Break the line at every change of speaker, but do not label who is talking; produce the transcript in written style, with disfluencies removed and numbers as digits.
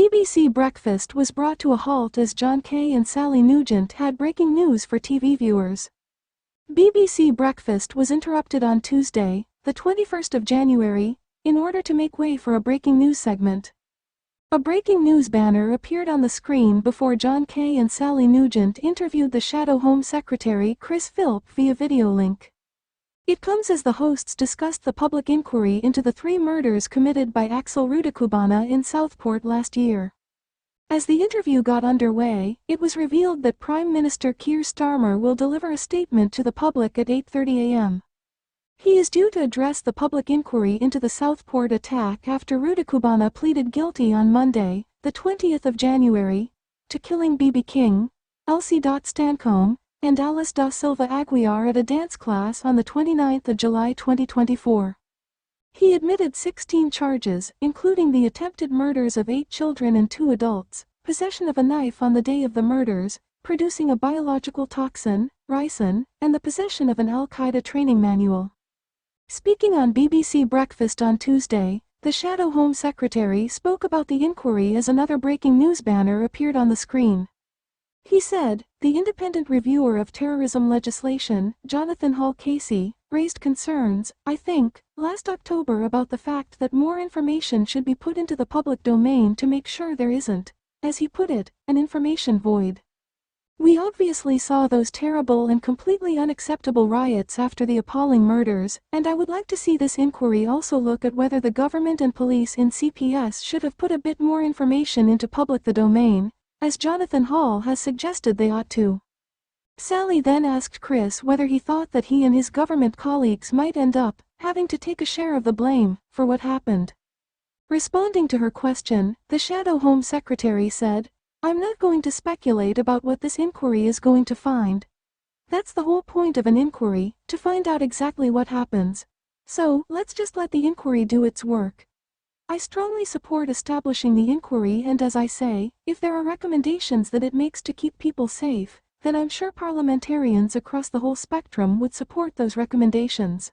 BBC Breakfast was brought to a halt as John Kay and Sally Nugent had breaking news for TV viewers. BBC Breakfast was interrupted on Tuesday, the 21st of January, in order to make way for a breaking news segment. A breaking news banner appeared on the screen before John Kay and Sally Nugent interviewed the Shadow Home Secretary Chris Philp via video link. It comes as the hosts discussed the public inquiry into the 3 murders committed by Axel Rudakubana in Southport last year. As the interview got underway, it was revealed that Prime Minister Keir Starmer will deliver a statement to the public at 8:30 a.m. He is due to address the public inquiry into the Southport attack after Rudakubana pleaded guilty on Monday, the 20th of January, to killing B.B. King, Elsie Stancombe, and Alice da Silva Aguiar at a dance class on the 29th of July 2024. He admitted 16 charges, including the attempted murders of 8 children and 2 adults, possession of a knife on the day of the murders, producing a biological toxin, ricin, and the possession of an Al-Qaeda training manual. Speaking on BBC Breakfast on Tuesday, the Shadow Home Secretary spoke about the inquiry as another breaking news banner appeared on the screen. He said, "The independent reviewer of terrorism legislation, Jonathan Hall Casey, raised concerns, I think, last October about the fact that more information should be put into the public domain to make sure there isn't, as he put it, an information void. We obviously saw those terrible and completely unacceptable riots after the appalling murders, and I would like to see this inquiry also look at whether the government and police in CPS should have put a bit more information into public domain, as Jonathan Hall has suggested they ought to." Sally then asked Chris whether he thought that he and his government colleagues might end up having to take a share of the blame for what happened. Responding to her question, the Shadow Home Secretary said, "I'm not going to speculate about what this inquiry is going to find. That's the whole point of an inquiry, to find out exactly what happens. So, let's just let the inquiry do its work. I strongly support establishing the inquiry, and as I say, if there are recommendations that it makes to keep people safe, then I'm sure parliamentarians across the whole spectrum would support those recommendations."